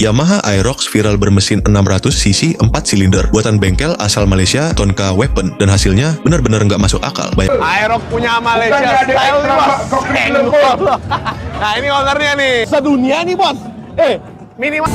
Yamaha Aerox viral bermesin 600cc 4 silinder buatan bengkel asal Malaysia Tonka Weapon, dan hasilnya benar-benar nggak masuk akal. Aerox punya Malaysia style nih bos. Nah ini ownernya nih, sedunia nih bos. Minimal.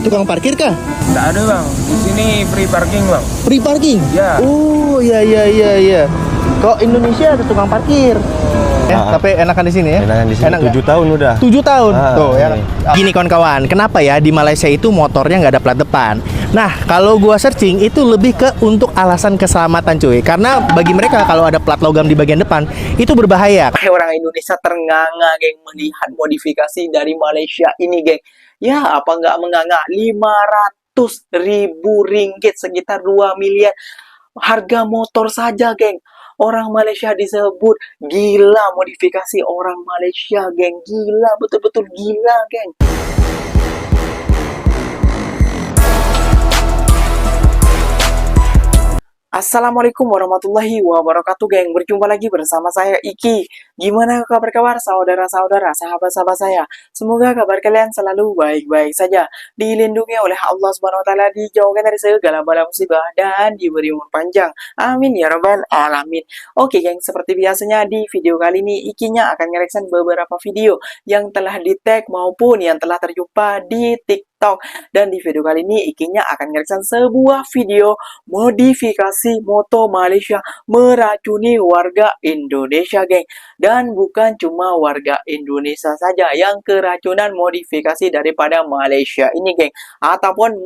Tukang parkir kah? Nggak ada bang, di sini free parking bang. Free parking? Ya. Oh iya. Kok Indonesia ada tukang parkir? Tapi enakan di sini ya? Enakan di sini. Enak 7 tahun udah. 7 tahun. Tuh ya. Iya. Gini kawan-kawan, kenapa ya di Malaysia itu motornya nggak ada plat depan? Nah, kalau gua searching itu lebih ke untuk alasan keselamatan cuy. Karena bagi mereka kalau ada plat logam di bagian depan itu berbahaya. Kayak orang Indonesia ternganga geng melihat modifikasi dari Malaysia ini geng. Ya apa nggak menganga, 500.000 ringgit sekitar 2 miliar harga motor saja geng. Orang Malaysia disebut gila modifikasi orang Malaysia geng. Gila, betul-betul gila geng. Assalamualaikum warahmatullahi wabarakatuh geng. Berjumpa lagi bersama saya Iki. Gimana kabar-kabar saudara-saudara, sahabat-sahabat saya? Semoga kabar kalian selalu baik-baik saja, dilindungi oleh Allah Subhanahu wa taala, dijauhkan dari segala bala musibah dan diberi umur panjang. Amin ya rabbal alamin. Oke geng, seperti biasanya di video kali ini Ikinya akan ngereaction beberapa video yang telah di-tag maupun yang telah terjumpa di TikTok. Dan di video kali ini Ikinya akan ngereaction sebuah video modifikasi moto Malaysia meracuni warga Indonesia geng. Dan bukan cuma warga Indonesia saja yang keracunan modifikasi daripada Malaysia ini geng, ataupun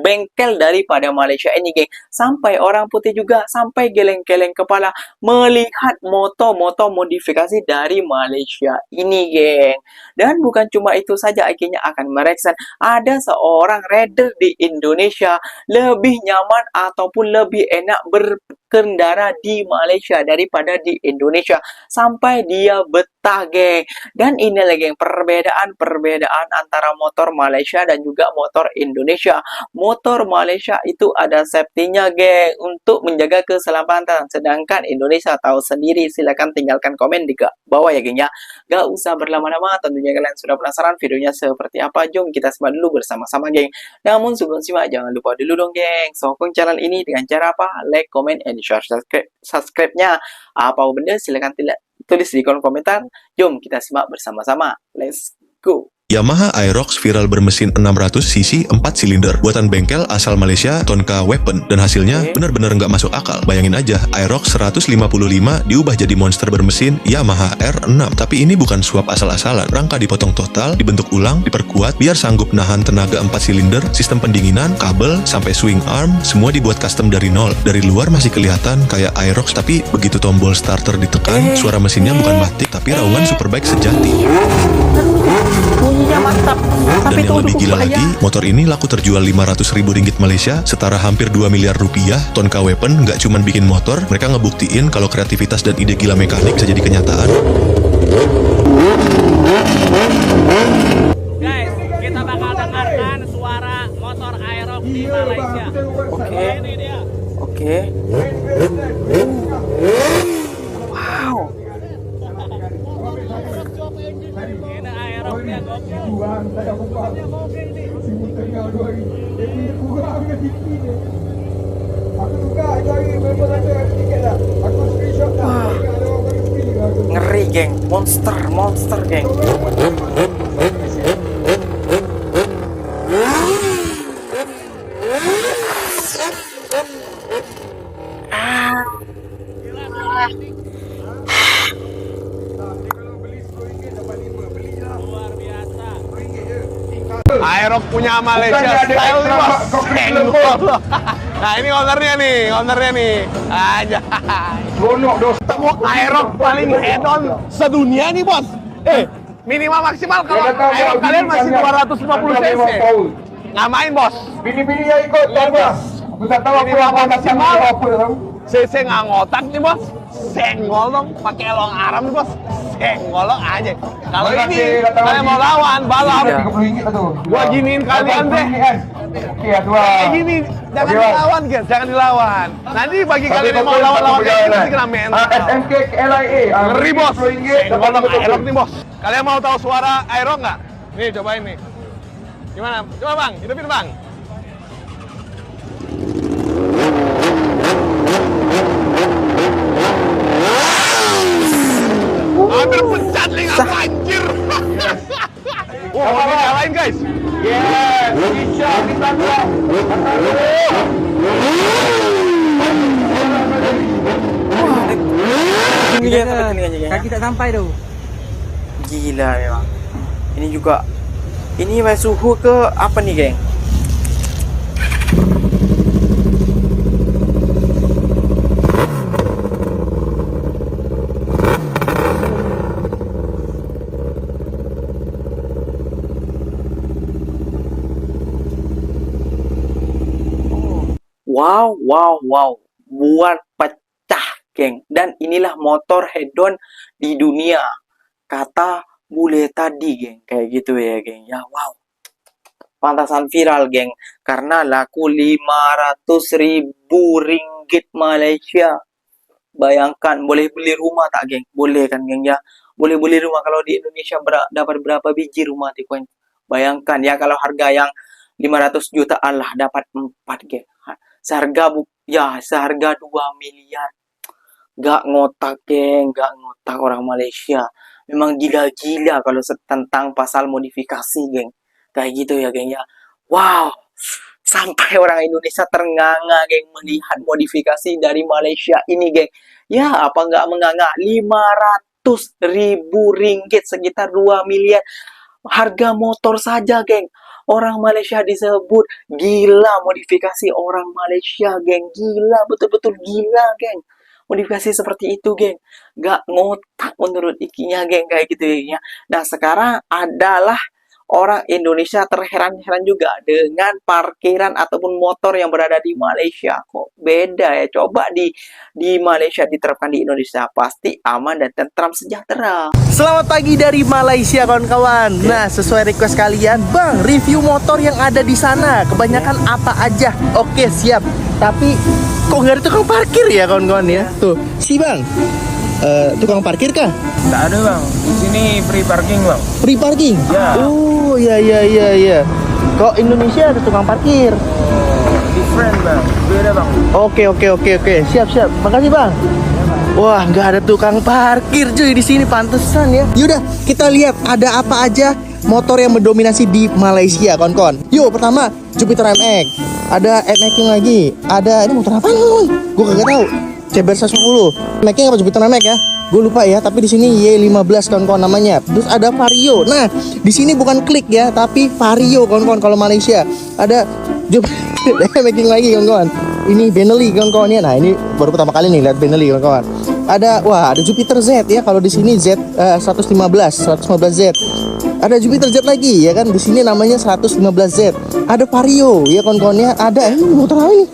bengkel daripada Malaysia ini geng. Sampai orang putih juga sampai geleng-geleng kepala melihat moto-moto modifikasi dari Malaysia ini geng. Dan bukan cuma itu saja, akhirnya akan mereaction ada seorang rider di Indonesia lebih nyaman ataupun lebih enak berkendara di Malaysia daripada di Indonesia, sampai dia betah geng. Dan ini lagi geng, perbedaan antara motor Malaysia dan juga motor Indonesia. Motor Malaysia itu ada safety-nya geng untuk menjaga keselamatan, sedangkan Indonesia tahu sendiri. Silahkan tinggalkan komen di bawah ya geng ya. Gak usah berlama-lama, tentunya kalian sudah penasaran videonya seperti apa. Jom kita simak dulu bersama-sama geng. Namun sebelum simak jangan lupa dulu dong geng, sokong channel ini dengan cara apa? Like, comment, and share. Subscribe-nya apa benda silahkan tulis di kolom komentar. Jom kita simak bersama-sama. Let's go. Yamaha Aerox viral bermesin 600cc 4 silinder buatan bengkel asal Malaysia Tonka Weapon, dan hasilnya benar-benar nggak masuk akal. Bayangin aja, Aerox 155 diubah jadi monster bermesin Yamaha R6. Tapi ini bukan suap asal-asalan. Rangka dipotong total, dibentuk ulang, diperkuat biar sanggup nahan tenaga 4 silinder. Sistem pendinginan, kabel, sampai swing arm semua dibuat custom dari nol. Dari luar masih kelihatan kayak Aerox, tapi begitu tombol starter ditekan, suara mesinnya bukan matic tapi raungan superbike sejati. Bunyinya mantap. Dan yang lebih gila lagi, motor ini laku terjual 500.000 ringgit Malaysia, setara hampir 2 miliar rupiah. Tonka Weapon nggak cuman bikin motor, mereka ngebuktiin kalau kreativitas dan ide gila mekanik bisa jadi kenyataan. Guys, kita bakal dengarkan suara motor Aerox di Malaysia. Oke. Ini dia. Oke. Wow. Ini Aerox dia gokil. Ngeri geng, monster geng. Luar biasa. Aerox punya Malaysia style nih bos. Senggol. Nah ini ownernya nih. Aja. Temu Aerox paling hedon sedunia nih bos. Minimal maksimal kalau Aerox kalian masih 250 cc. Ngamain bos? Bini-bini yang ikut tak bos. Aku tak tahu apa maksimal apa tahu. CC nggak ngotak nih bos. Senggol dong, pakai elong Aram nih bos. Senggol dong aja. Kalau ini kalian mau lawan balap, gua giniin kalian deh. Oke, dua. Kayak gini, jangan dilawan guys, jangan dilawan. Nanti bagi kalian yang mau lawan kayak gini pasti kena mental. SMK LIA. Ngeri bos, senggol dong Aerox nih bos. Kalian mau tahu suara Aerox nggak? Nih cobain nih. Gimana? Coba bang, hidupin bang. Hampir pecat nih anjir. Wah, ini nyalain guys. Yes, bisa kita dong. Ini ya, Kaki tak sampai tu. gila memang. Ini juga, ini suhu ke apa nih, geng? Wow, wow, wow. Buat pecah, geng. Dan inilah motor hedon di dunia. Kata bule tadi, geng. Kayak gitu ya, geng. Ya, wow. Pantasan viral, geng. Karena laku 500.000 ringgit Malaysia. Bayangkan, boleh beli rumah tak, geng? Boleh kan, geng, ya? Boleh beli rumah. Kalau di Indonesia dapat berapa biji rumah, Tikoin? Bayangkan, ya, kalau harga yang 500 jutaan lah, dapat 4, geng. Seharga seharga 2 miliar. Gak ngotak, geng, gak ngotak orang Malaysia. Memang gila-gila kalau tentang pasal modifikasi, geng. Kayak gitu ya, geng, ya. Wow. Sampai orang Indonesia ternganga, geng, melihat modifikasi dari Malaysia ini, geng. Ya, apa nggak menganga? 500.000 ringgit, sekitar 2 miliar. Harga motor saja, geng. Orang Malaysia disebut gila modifikasi orang Malaysia, geng. Gila, betul-betul gila, geng. Modifikasi seperti itu, geng. Gak ngotak menurut ikinya, geng. Kayak gitu, ya. Nah, sekarang adalah orang Indonesia terheran-heran juga dengan parkiran ataupun motor yang berada di Malaysia. Kok beda ya? Coba di Malaysia diterapkan di Indonesia, pasti aman dan tentram sejahtera. Selamat pagi dari Malaysia, kawan-kawan. Nah, sesuai request kalian, Bang, review motor yang ada di sana. Kebanyakan apa aja? Oke, siap. Tapi kok nggak ada tukang parkir ya, kawan-kawan ya? Tuh, si Bang, tukang parkir kah? Tak ada bang. Di sini free parking bang. Free parking? Ya. Oh, ya. Kok Indonesia ada tukang parkir? Different bang. Beda bang. Oke. Siap. Makasih, Bang. Wah, nggak ada tukang parkir cuy di sini, pantesan ya. Yaudah, kita lihat ada apa aja motor yang mendominasi di Malaysia, kawan-kawan. Yuk, pertama Jupiter MX. Ada MX lagi. Ada ini motor apa nih? Gue kagak tahu. CBR 110. MX apa Jupiter MX ya? Gue lupa ya, tapi di sini Y15 kawan-kawan namanya. Terus ada Vario. Nah, di sini bukan Klik ya, tapi Vario kawan-kawan kalau Malaysia. Ada Jupiter making lagi kawan-kawan. Ini Benelli kawan-kawan ya. Nah, ini baru pertama kali nih lihat Benelli kawan-kawan. Ada Jupiter Z ya, kalau di sini Z 115Z. Ada Jupiter Z lagi ya kan, di sini namanya 115Z. Ada Vario ya kawan-kawan ya. Ada ini motor apa ini?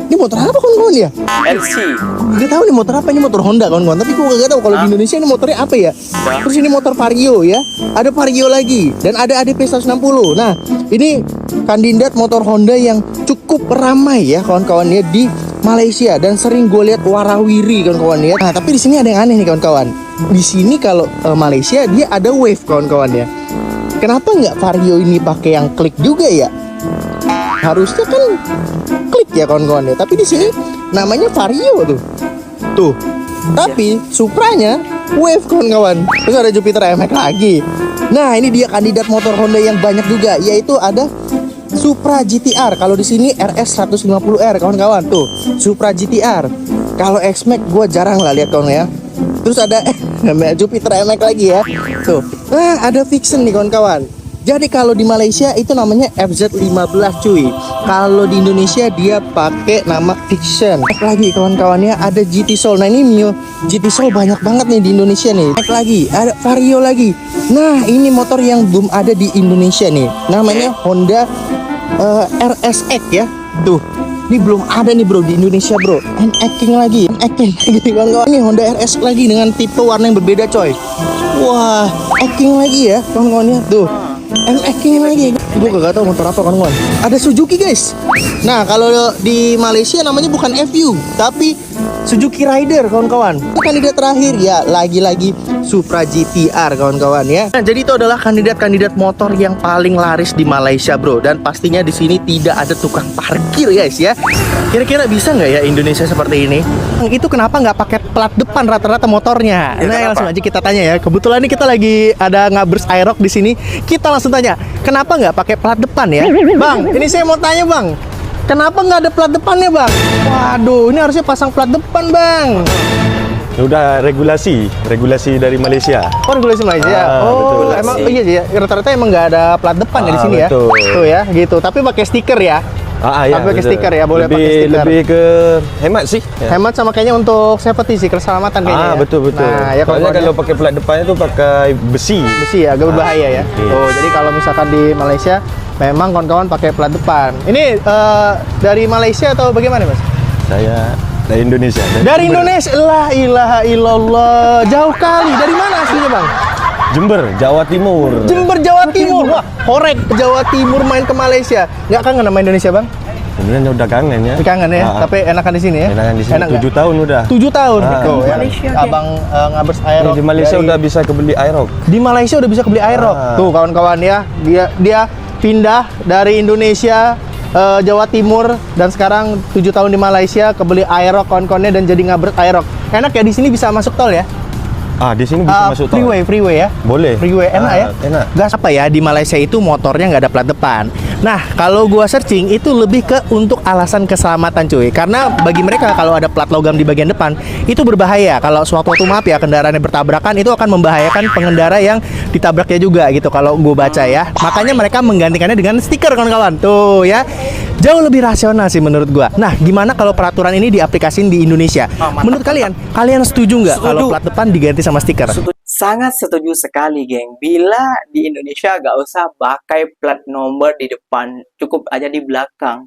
Ini motor apa kawan-kawan ya? LC. Gak tahu nih motor apa, ini motor Honda kawan-kawan. Tapi gue gak tahu kalau di Indonesia ini motornya apa ya. Terus ini motor Vario ya. Ada Vario lagi dan ada ADP 160. Nah, ini kandidat motor Honda yang cukup ramai ya kawan-kawan ya di Malaysia dan sering gue lihat warawiri kawan-kawan ya. Nah, tapi di sini ada yang aneh nih kawan-kawan. Di sini kalau Malaysia dia ada Wave kawan-kawan ya. Kenapa nggak Vario ini pakai yang Klik juga ya? Harusnya kan Klik ya kawan-kawan ya. Tapi di sini namanya Vario tuh. Tuh. Tapi Supranya Wave kawan-kawan. Terus ada Jupiter MX lagi. Nah, ini dia kandidat motor Honda yang banyak juga, yaitu ada Supra GTR. Kalau di sini RS 150R kawan-kawan tuh. Supra GTR. Kalau X-Max gue jarang lah lihat kawan ya. Terus ada Jupiter MX lagi ya. Tuh. Nah, ada Vixen nih kawan-kawan. Jadi kalau di Malaysia itu namanya FZ15 cuy. Kalau di Indonesia dia pakai nama Vixen. Lagi kawan-kawannya ada GT Soul. Nah, ini Mio GT Soul banyak banget nih di Indonesia nih. Lagi ada Vario lagi. Nah, ini motor yang belum ada di Indonesia nih. Namanya Honda RSX ya. Tuh. Ini belum ada nih bro di Indonesia bro. NX lagi kawan-kawan. Ini Honda RS lagi dengan tipe warna yang berbeda coy. Wah, X lagi ya kawan-kawannya. Tuh. MX lagi. Gue gak tahu motor apa kawan-kawan. Ada Suzuki guys. Nah, kalau di Malaysia namanya bukan FU, tapi Suzuki Rider kawan-kawan. Kandidat terakhir ya lagi-lagi Supra GTR kawan-kawan ya. Nah, jadi itu adalah kandidat-kandidat motor yang paling laris di Malaysia bro. Dan pastinya di sini tidak ada tukang parkir guys ya. Kira-kira bisa nggak ya Indonesia seperti ini? Itu kenapa nggak pakai plat depan rata-rata motornya? Nah, langsung aja kita tanya ya. Kebetulan ini kita lagi ada Ngabers Aerox di sini. Kita langsung tanya, kenapa nggak pakai plat depan ya? Bang, ini saya mau tanya bang. Kenapa nggak ada plat depannya bang? Waduh, ini harusnya pasang plat depan bang. Udah regulasi dari Malaysia. Oh, regulasi Malaysia. Oh, betul. emang iya sih ya. Rata-rata emang nggak ada plat depan ya di sini betul. ya. Tuh ya, gitu. Tapi pakai stiker ya. Iya, Tapi pakai betul. stiker ya, boleh pakai stiker. Lebih ke hemat sih. Ya. Hemat sama kayaknya untuk safety sih, keselamatan kayaknya. Ya. Betul. Nah, ya Soalnya kalau pakai plat depannya tuh pakai besi. besi ya, agak berbahaya ya. Iya. Tuh, jadi kalau misalkan di Malaysia memang kawan-kawan pakai plat depan. Ini dari Malaysia atau bagaimana, Mas? Saya dari Indonesia. Dari Jember. Indonesia. La ilaha illallah. Jauh kali. Dari mana aslinya, Bang? Jember, Jawa Timur. Jember, Jawa Timur. Wah, korek Jawa Timur main ke Malaysia. Nggak kangen sama Indonesia, Bang? Sebenarnya udah kangen ya. Kangen ya, tapi enakan di sini ya. Enakan di sini. Enak 7 nggak? tahun udah. 7 tahun. Tuh, ya. Malaysia, Abang Ngabers Aerox. Di Malaysia dari- udah bisa kebeli Aerox. Di Malaysia udah bisa kebeli Aerox. Tuh kawan-kawan ya, dia pindah dari Indonesia Jawa Timur dan sekarang 7 tahun di Malaysia kebeli Aerox kawan-kawannya dan jadi Ngabers Aerox. Enak ya, di sini bisa masuk tol ya? Di sini bisa masuk tol. Freeway ya? Boleh. Freeway enak ya? Enak. Gas apa ya, di Malaysia itu motornya nggak ada plat depan. Nah, kalau gua searching itu lebih ke untuk alasan keselamatan cuy. Karena bagi mereka kalau ada plat logam di bagian depan itu berbahaya. Kalau suatu maaf ya kendaraannya bertabrakan itu akan membahayakan pengendara yang ditabraknya juga gitu kalau gua baca ya. Makanya mereka menggantikannya dengan stiker kawan-kawan. Tuh ya. Jauh lebih rasional sih menurut gua. Nah, gimana kalau peraturan ini diaplikasiin di Indonesia? Menurut kalian setuju nggak kalau plat depan diganti sama stiker? Sangat setuju sekali, geng. Bila di Indonesia gak usah pakai plat nomor di depan, cukup aja di belakang.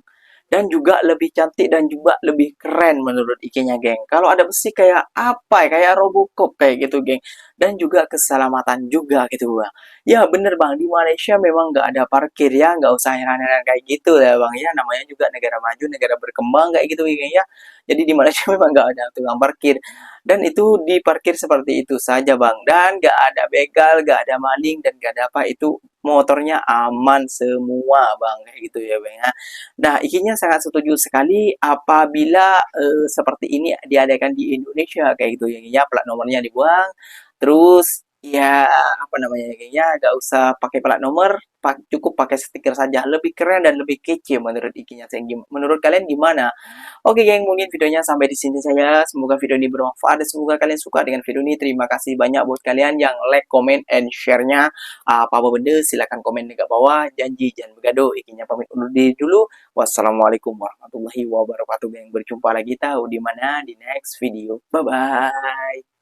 Dan juga lebih cantik dan juga lebih keren menurut ikinya, geng. Kalau ada besi kayak apa ya? Kayak Robocop kayak gitu, geng. Dan juga keselamatan juga gitu, bang. Ya bener bang, di Malaysia memang gak ada parkir ya. Gak usah heran-heran kayak gitu ya bang ya. Namanya juga negara maju, negara berkembang kayak gitu, geng ya. Jadi di Malaysia memang gak ada tukang parkir. Dan itu diparkir seperti itu saja bang. Dan gak ada begal, gak ada maling, dan gak ada apa. Itu motornya aman semua bang. Kayak gitu ya bang ya. Nah ikinya sangat setuju sekali apabila seperti ini diadakan di Indonesia kayak gitu ya. Plat nomornya dibuang. Terus ya apa namanya ya, gak usah pakai plat nomor, cukup pakai stiker saja, lebih keren dan lebih kece menurut ikinya. Menurut kalian gimana? Oke geng, mungkin videonya sampai di sini saja. Semoga video ini bermanfaat dan semoga kalian suka dengan video ini. Terima kasih banyak buat kalian yang like, comment, and share-nya. Apa-apa benda silahkan komen di bawah. Janji jangan bergaduh. Ikinya pamit undur diri dulu. Wassalamualaikum warahmatullahi wabarakatuh geng. Berjumpa lagi tahu di mana di next video. Bye bye.